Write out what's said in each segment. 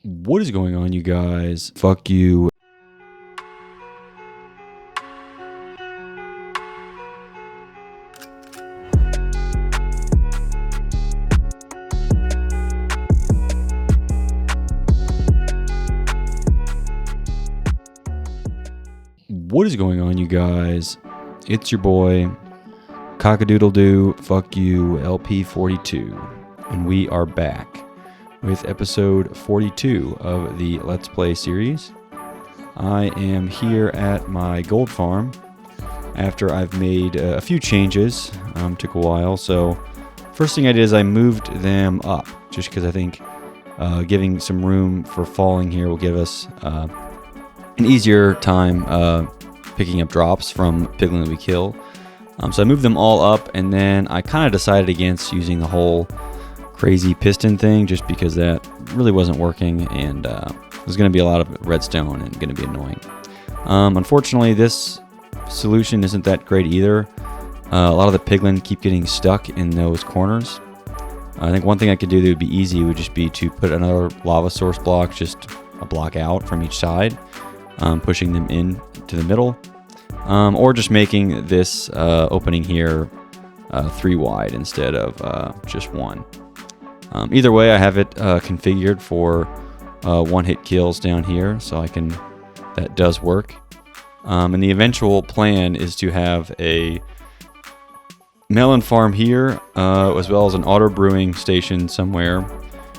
What is going on, you guys? Fuck you. What is going on, you guys? It's your boy, Cock-a-doodle-doo, fuck you, LP42, and we are back with episode 42 of the Let's Play series. I am here at my gold farm after I've made a few changes. Took a while, so first thing I did is I moved them up, just because I think giving some room for falling here will give us an easier time picking up drops from piglin that we kill. So I moved them all up, and then I kind of decided against using the whole crazy piston thing just because that really wasn't working, and there's going to be a lot of redstone and going to be annoying. Unfortunately, this solution isn't that great either. A lot of the piglin keep getting stuck in those corners. I think one thing I could do that would be easy would just be to put another lava source block just a block out from each side, pushing them in to the middle, or just making this opening here 3 wide instead of just 1. Either way, I have it configured for one-hit kills down here, so that does work. And the eventual plan is to have a melon farm here, as well as an auto brewing station somewhere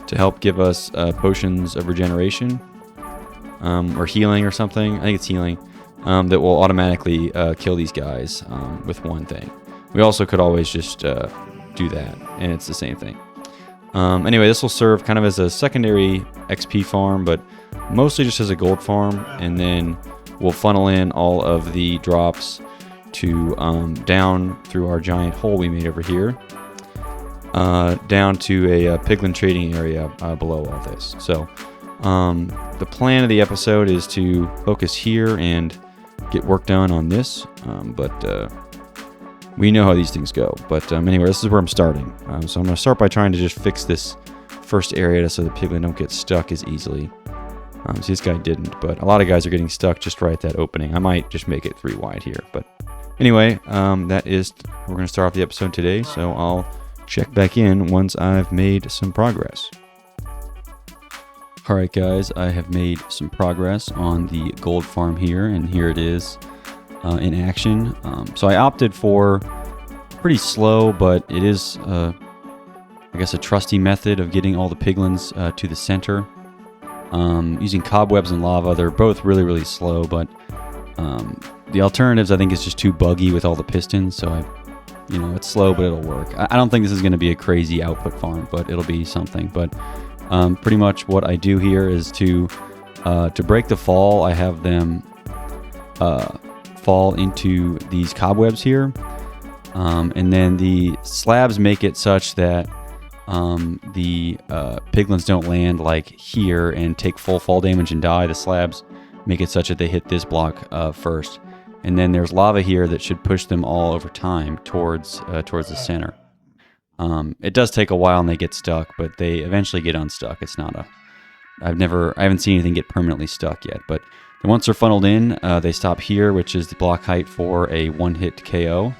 to help give us potions of regeneration, or healing or something. I think it's healing, that will automatically kill these guys with one thing. We also could always just do that, and it's the same thing. Anyway, this will serve kind of as a secondary XP farm, but mostly just as a gold farm, and then we'll funnel in all of the drops to down through our giant hole we made over here, down to a piglin trading area below all this. So the plan of the episode is to focus here and get work done on this, but we know how these things go. But anyway, this is where I'm starting. So I'm going to start by trying to just fix this first area so the piglin don't get stuck as easily. So this guy didn't, but a lot of guys are getting stuck just right at that opening. I might just make it 3 wide here. But anyway, we're going to start off the episode today, so I'll check back in once I've made some progress. Alright guys, I have made some progress on the gold farm here, and here it is in action. So I opted for pretty slow, but it is, I guess, a trusty method of getting all the piglins to the center. Using cobwebs and lava, they're both really, really slow, but the alternatives I think is just too buggy with all the pistons, so it's slow, but it'll work. I don't think this is going to be a crazy output farm, but it'll be something. But pretty much what I do here is to break the fall, I have them fall into these cobwebs here, and then the slabs make it such that the piglins don't land like here and take full fall damage and die. The slabs make it such that they hit this block first, and then there's lava here that should push them all over time towards the center. It does take a while and they get stuck, but they eventually get unstuck. It's not I haven't seen anything get permanently stuck yet, but once they're funneled in, they stop here, which is the block height for a one-hit KO,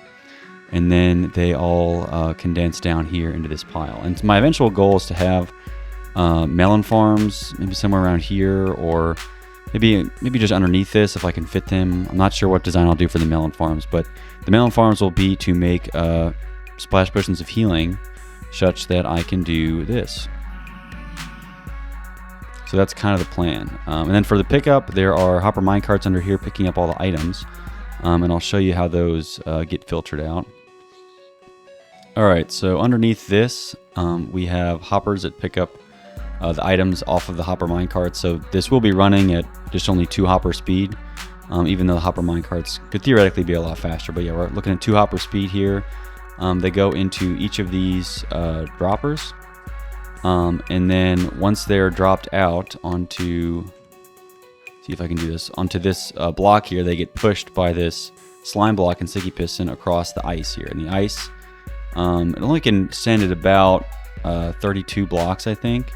and then they all condense down here into this pile. And my eventual goal is to have melon farms, maybe somewhere around here, or maybe just underneath this if I can fit them. I'm not sure what design I'll do for the melon farms, but the melon farms will be to make splash potions of healing such that I can do this. So that's kind of the plan. And then for the pickup, there are hopper minecarts under here picking up all the items, and I'll show you how those get filtered out. Alright, so underneath this, we have hoppers that pick up the items off of the hopper minecarts. So this will be running at just only 2 hopper speed, even though the hopper minecarts could theoretically be a lot faster. But yeah, we're looking at 2 hopper speed here. They go into each of these droppers, and then once they're dropped out onto, see if I can do this, onto this block here, they get pushed by this slime block and sticky piston across the ice here. And the ice, it only can send it about 32 blocks, I think.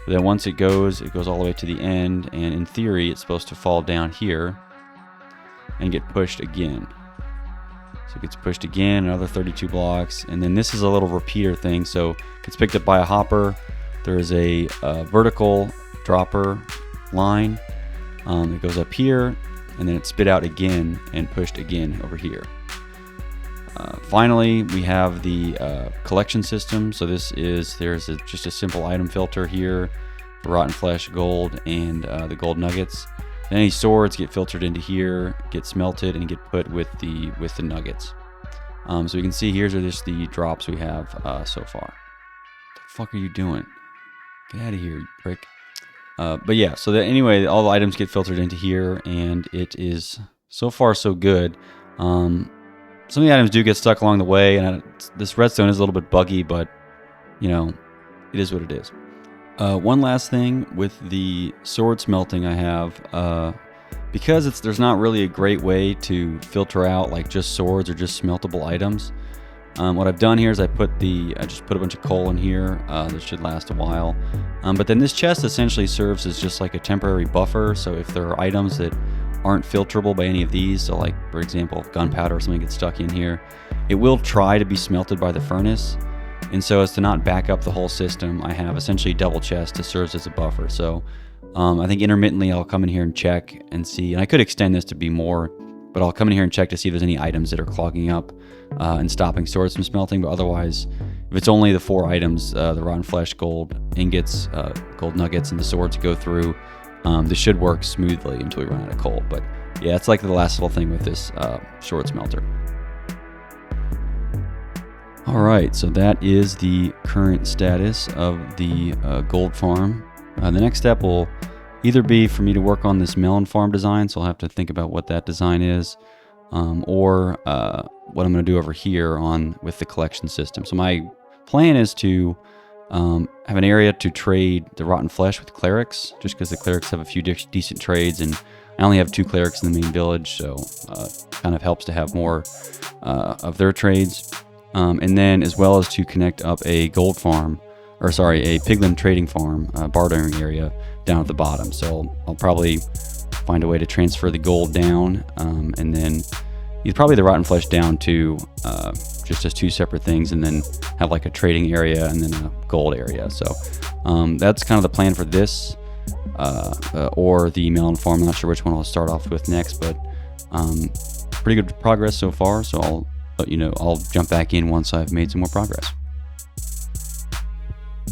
But then once it goes all the way to the end, and in theory it's supposed to fall down here and get pushed again. So it gets pushed again, another 32 blocks, and then this is a little repeater thing. So it gets picked up by a hopper. There is a vertical dropper line. It goes up here, and then it's spit out again and pushed again over here. Finally, we have the collection system. So there's just a simple item filter here for rotten flesh, gold, and the gold nuggets. And any swords get filtered into here, get smelted, and get put with the nuggets. So you can see here's just the drops we have so far. What the fuck are you doing? Get out of here, you prick. But yeah, so anyway, all the items get filtered into here, and it is so far so good. Some of the items do get stuck along the way, and this redstone is a little bit buggy, but you know, it is what it is. One last thing with the sword smelting I have, because there's not really a great way to filter out like just swords or just smeltable items. What I've done here is I just put a bunch of coal in here that should last a while. But then this chest essentially serves as just like a temporary buffer. So if there are items that aren't filterable by any of these, so like for example, if gunpowder or something gets stuck in here, it will try to be smelted by the furnace. And so as to not back up the whole system, I have essentially double chest to serve as a buffer. So I think intermittently I'll come in here and check and see, and I could extend this to be more, but I'll come in here and check to see if there's any items that are clogging up and stopping swords from smelting. But otherwise, if it's only the 4 items, the rotten flesh, gold ingots, gold nuggets, and the swords go through, this should work smoothly until we run out of coal. But yeah, it's like the last little thing with this sword smelter. Alright, so that is the current status of the gold farm. The next step will either be for me to work on this melon farm design, so I'll have to think about what that design is, or what I'm going to do over here with the collection system. So my plan is to have an area to trade the rotten flesh with clerics, just because the clerics have a few decent trades, and I only have 2 clerics in the main village, so kind of helps to have more of their trades. And then as well as to connect up a gold farm, a piglin trading farm, bartering area down at the bottom. So I'll probably find a way to transfer the gold down, and then probably the rotten flesh down to just as 2 separate things, and then have like a trading area and then a gold area. So that's kind of the plan for this, or the melon farm. I'm not sure which one I'll start off with next, but pretty good progress so far. So I'll jump back in once I've made some more progress.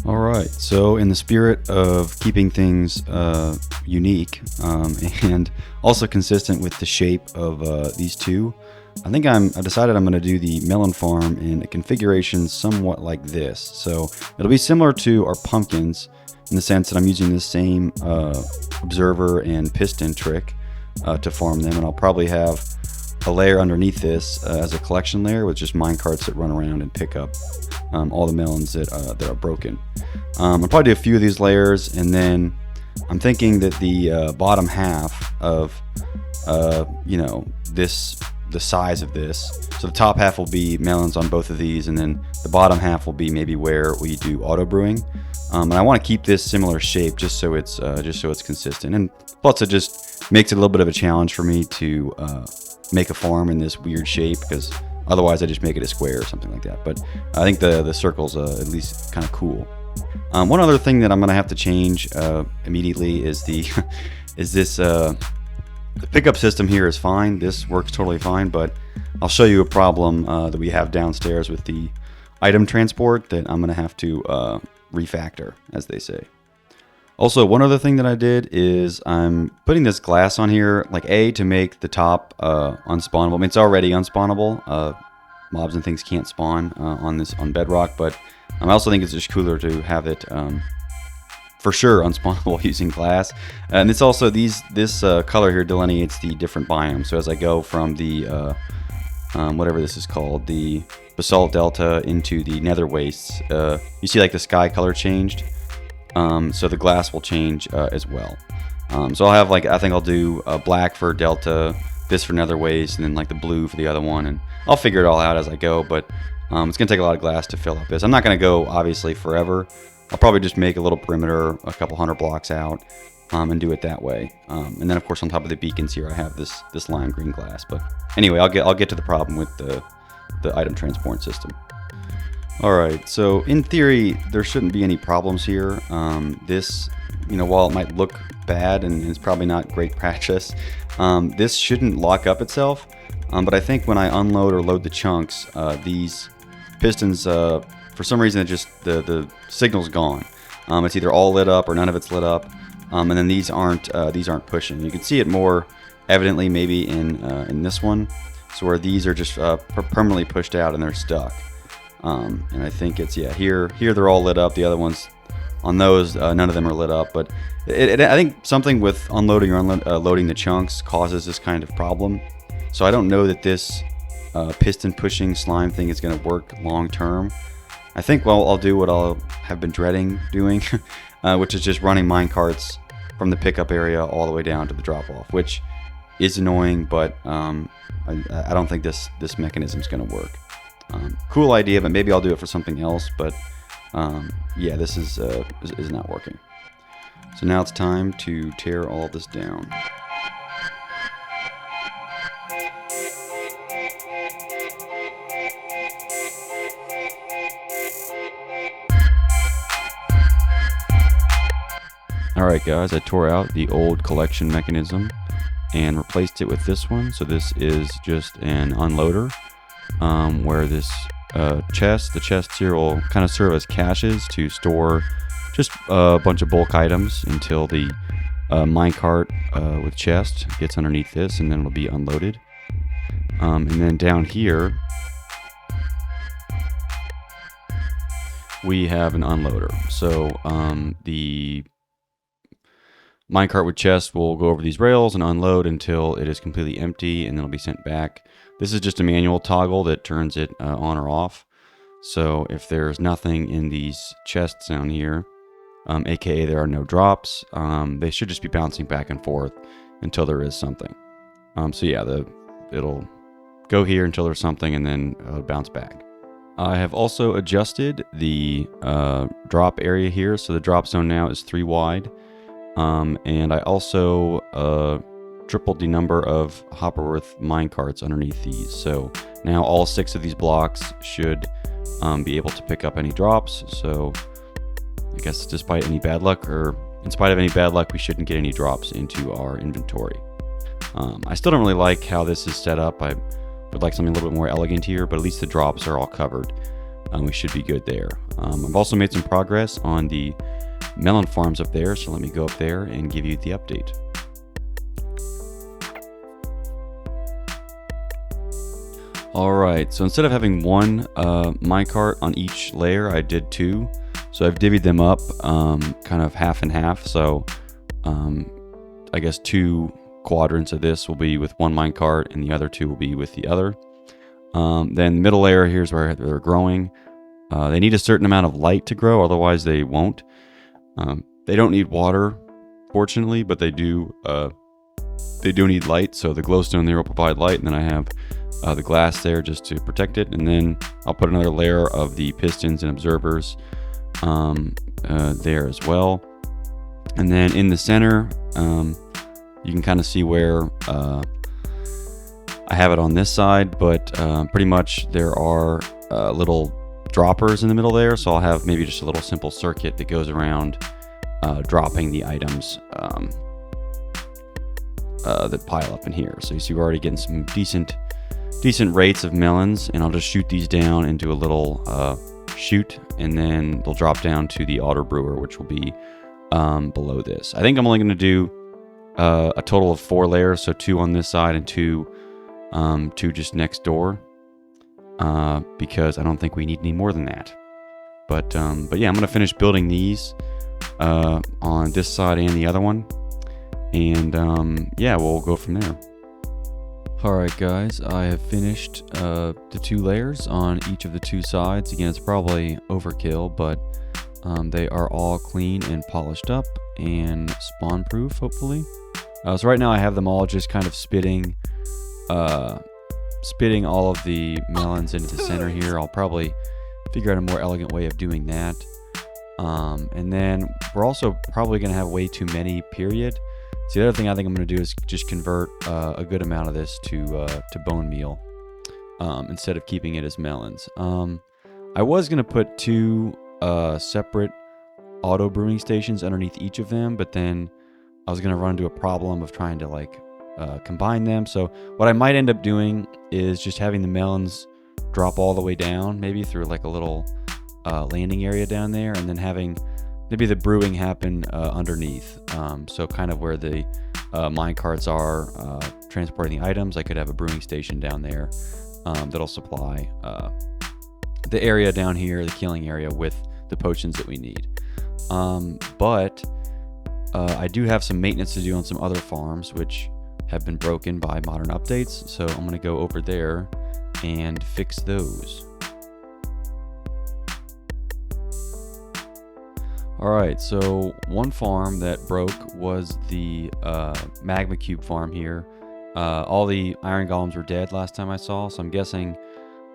Alright, so in the spirit of keeping things unique and also consistent with the shape of these two, I think I've decided I'm going to do the melon farm in a configuration somewhat like this. So it'll be similar to our pumpkins in the sense that I'm using the same observer and piston trick to farm them, and I'll probably have a layer underneath this as a collection layer with just minecarts that run around and pick up all the melons that are broken. I'll probably do a few of these layers, and then I'm thinking that the bottom half of the size of this, so the top half will be melons on both of these, and then the bottom half will be maybe where we do auto brewing. And I want to keep this similar shape just so it's consistent, and plus it just makes it a little bit of a challenge for me to make a farm in this weird shape, because otherwise I just make it a square or something like that. But I think the circle's at least kind of cool. One other thing that I'm gonna have to change immediately is the pickup system here is fine. This works totally fine, but I'll show you a problem that we have downstairs with the item transport that I'm gonna have to refactor, as they say. Also, one other thing that I did is I'm putting this glass on here, like to make the top unspawnable. I mean, it's already unspawnable. Mobs and things can't spawn on bedrock, but I also think it's just cooler to have it for sure unspawnable using glass. And it's also this color here delineates the different biomes. So as I go from the whatever this is called, the basalt delta into the nether wastes, you see like the sky color changed. So the glass will change as well. So I'll have I think I'll do black for delta, this for nether waste, and then like the blue for the other one, and I'll figure it all out as I go. But it's gonna take a lot of glass to fill up this. I'm not gonna go obviously forever I'll probably just make a little perimeter a couple 100 blocks out and do it that way. And then of course on top of the beacons here I have this lime green glass. But anyway, I'll get to the problem with the item transport system. Alright, so in theory there shouldn't be any problems here. This, while it might look bad and it's probably not great practice, this shouldn't lock up itself. But I think when I unload or load the chunks, these pistons, for some reason, the signal's gone. It's either all lit up or none of it's lit up, and then these aren't pushing. You can see it more evidently maybe in this one, so where these are just permanently pushed out and they're stuck. And I think it's here they're all lit up. The other ones on those, none of them are lit up. But I think something with unloading or loading the chunks causes this kind of problem. So I don't know that this piston pushing slime thing is going to work long term. I think I'll do what I'll have been dreading doing, which is just running mine carts from the pickup area all the way down to the drop off, which is annoying, but I don't think this mechanism is going to work. Cool idea, but maybe I'll do it for something else. But yeah, this is not working. So now it's time to tear all this down. Alright guys, I tore out the old collection mechanism and replaced it with this one. So this is just an unloader, where this the chests here will kind of serve as caches to store just a bunch of bulk items until the minecart with chest gets underneath this, and then it'll be unloaded. And then down here we have an unloader. So the minecart with chest will go over these rails and unload until it is completely empty, and then it'll be sent back. This is just a manual toggle that turns it on or off. So if there's nothing in these chests down here, aka there are no drops, they should just be bouncing back and forth until there is something. So yeah, it'll go here until there's something, and then bounce back. I have also adjusted the drop area here, so the drop zone now is 3 wide. And I also tripled the number of Hopperworth minecarts underneath these. So now all 6 of these blocks should be able to pick up any drops. So I guess despite any bad luck, or in spite of any bad luck, we shouldn't get any drops into our inventory. I still don't really like how this is set up. I would like something a little bit more elegant here, but at least the drops are all covered. We should be good there. I've also made some progress on the melon farms up there, so let me go up there and give you the update. Alright, so instead of having one minecart on each layer, I did 2. So I've divvied them up kind of half and half. So I guess 2 quadrants of this will be with one minecart, and the other 2 will be with the other. Then the middle layer, here's where they're growing. They need a certain amount of light to grow, otherwise they won't. They don't need water, fortunately, but they do need light. So the glowstone there will provide light, and then I have the glass there just to protect it. And then I'll put another layer of the pistons and observers there as well. And then in the center, you can kind of see where I have it on this side, but pretty much there are little droppers in the middle there. So I'll have maybe just a little simple circuit that goes around dropping the items that pile up in here. So you see we're already getting some decent rates of melons, and I'll just shoot these down into a little chute, and then they'll drop down to the auto brewer, which will be below this. I think I'm only going to do a total of 4 layers, so 2 on this side and 2 just next door, because I don't think we need any more than that. But yeah, I'm going to finish building these on this side and the other one, and yeah, we'll go from there. Alright guys, I have finished the 2 layers on each of the 2 sides. Again, it's probably overkill, but they are all clean and polished up and spawn proof, hopefully. So right now I have them all just kind of spitting all of the melons into the center here. I'll probably figure out a more elegant way of doing that. And then we're also probably going to have way too many, period. So the other thing I think I'm going to do is just convert a good amount of this to bone meal instead of keeping it as melons. I was going to put two separate auto brewing stations underneath each of them, but then I was going to run into a problem of trying to combine them. So what I might end up doing is just having the melons drop all the way down, maybe through like a little landing area down there, and then having maybe the brewing happen underneath. So kind of where the mine carts are transporting the items, I could have a brewing station down there that'll supply the area down here, the killing area, with the potions that we need. But I do have some maintenance to do on some other farms which have been broken by modern updates, so I'm going to go over there and fix those. Alright, so one farm that broke was the magma cube farm here. All the iron golems were dead last time I saw, so I'm guessing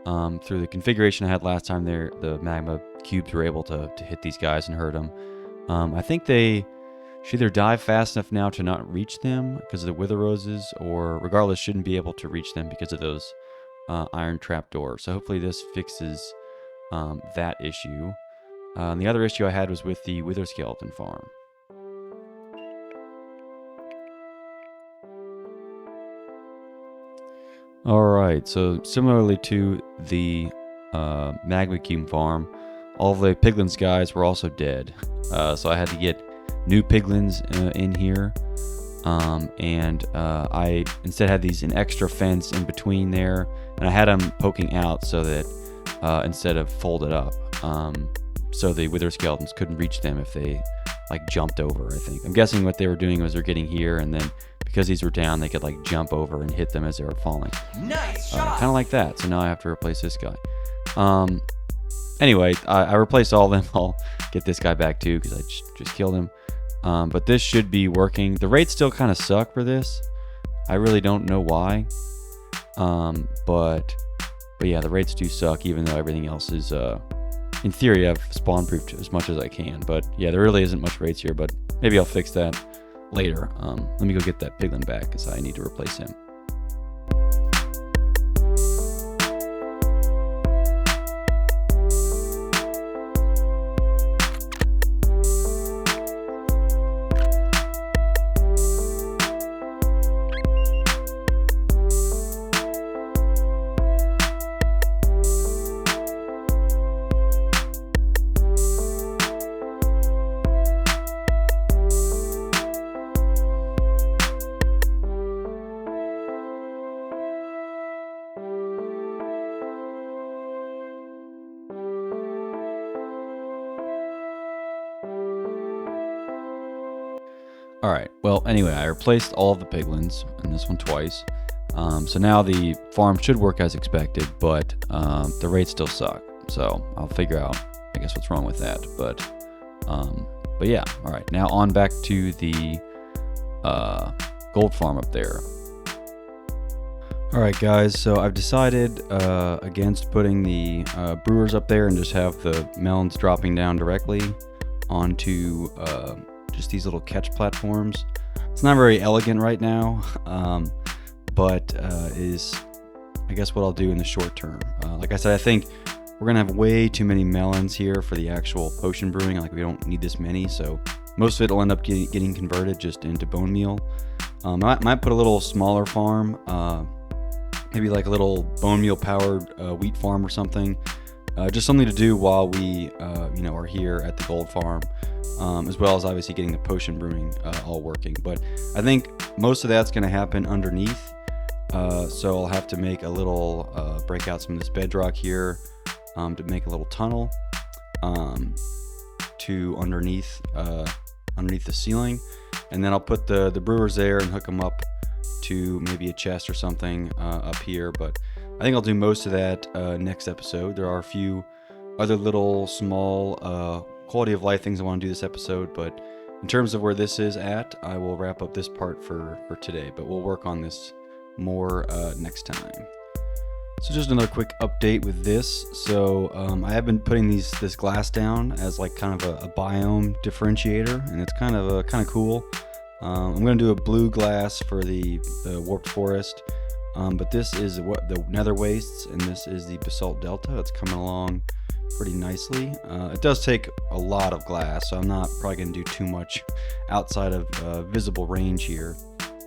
through the configuration I had last time there, the magma cubes were able to hit these guys and hurt them. I think they should either die fast enough now to not reach them because of the wither roses, or regardless shouldn't be able to reach them because of those iron trapdoors. So hopefully this fixes that issue. The other issue I had was with the wither skeleton farm. Alright, so similarly to the magma cube farm, all the piglins guys were also dead. So I had to get new piglins in here. And I instead had these an extra fence in between there, and I had them poking out so that instead of folded up, so the wither skeletons couldn't reach them if they jumped over. I think I'm guessing what they were doing was they're getting here, and then because these were down, they could jump over and hit them as they were falling. Nice shot. Kind of like that. So now I have to replace this guy. Anyway, I replaced all of them. I'll get this guy back too because I just killed him. But this should be working. The rates still kind of suck for this. I really don't know why. But yeah, the rates do suck, even though everything else is, in theory, I've spawn proofed as much as I can. But yeah, there really isn't much rates here, but maybe I'll fix that later. Let me go get that piglin back because I need to replace him. Alright, well, anyway, I replaced all of the piglins, and this one twice. So now the farm should work as expected, but the rates still suck. So I'll figure out, I guess, what's wrong with that. But yeah, alright, now on back to the gold farm up there. Alright guys, so I've decided against putting the brewers up there and just have the melons dropping down directly onto just these little catch platforms. It's not very elegant right now, but is, I guess, what I'll do in the short term. Like I said, I think we're gonna have way too many melons here for the actual potion brewing. We don't need this many, so most of it will end up getting converted just into bone meal. I might put a little smaller farm, maybe a little bone meal powered wheat farm or something. Just something to do while we are here at the gold farm, as well as obviously getting the potion brewing all working. But I think most of that's going to happen underneath, so I'll have to make a little break out some of this bedrock here to make a little tunnel to underneath the ceiling, and then I'll put the brewers there and hook them up to maybe a chest or something up here. But I think I'll do most of that next episode. There are a few other little small quality of life things I want to do this episode, but in terms of where this is at, I will wrap up this part for today, but we'll work on this more next time. So just another quick update with this. So I have been putting this glass down as like kind of a biome differentiator, and it's kind of cool. I'm going to do a blue glass for the warped forest, but this is what the nether wastes, and this is the basalt delta. It's coming along pretty nicely. It does take a lot of glass, so I'm not probably going to do too much outside of visible range here,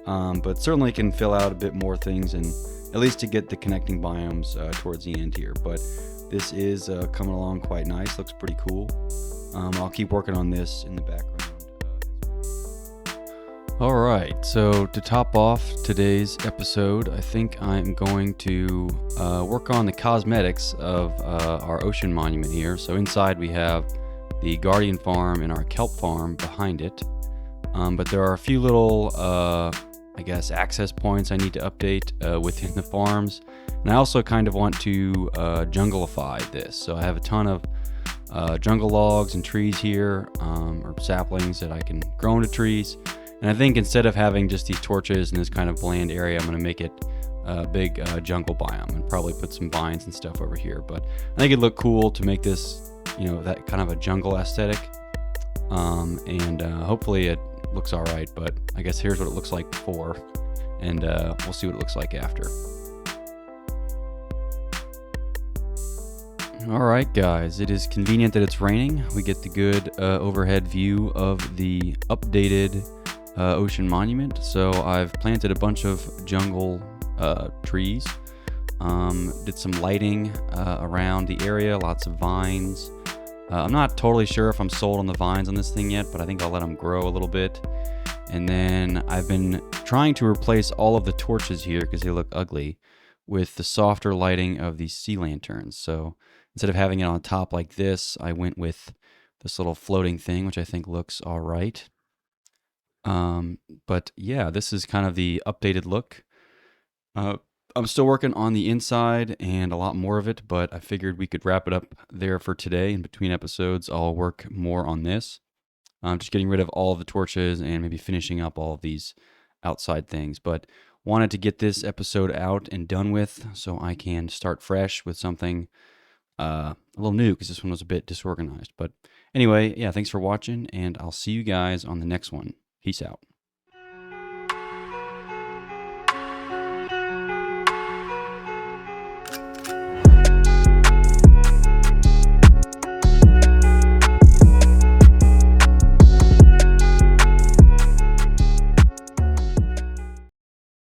but certainly can fill out a bit more things, and at least to get the connecting biomes towards the end here. But this is coming along quite nice. Looks pretty cool. I'll keep working on this in the background. All right, so to top off today's episode, I think I'm going to work on the cosmetics of our ocean monument here. So inside we have the Guardian farm and our kelp farm behind it. But there are a few little, I guess, access points I need to update within the farms. And I also kind of want to jungle-ify this. So I have a ton of jungle logs and trees here, or saplings that I can grow into trees. And I think instead of having just these torches in this kind of bland area, I'm going to make it a big jungle biome and probably put some vines and stuff over here. But I think it'd look cool to make this, that kind of a jungle aesthetic. And hopefully it looks all right, but I guess here's what it looks like before, and we'll see what it looks like after. All right, guys, it is convenient that it's raining. We get the good overhead view of the updated ocean monument. So I've planted a bunch of jungle trees, did some lighting around the area, lots of vines. I'm not totally sure if I'm sold on the vines on this thing yet, but I think I'll let them grow a little bit. And then I've been trying to replace all of the torches here because they look ugly with the softer lighting of these sea lanterns. So instead of having it on top like this, I went with this little floating thing, which I think looks all right. But yeah, this is kind of the updated look. I'm still working on the inside and a lot more of it, but I figured we could wrap it up there for today. In between episodes, I'll work more on this. I'm just getting rid of all of the torches and maybe finishing up all of these outside things. But wanted to get this episode out and done with so I can start fresh with something a little new, because this one was a bit disorganized. But anyway, yeah, thanks for watching, and I'll see you guys on the next one. Peace out.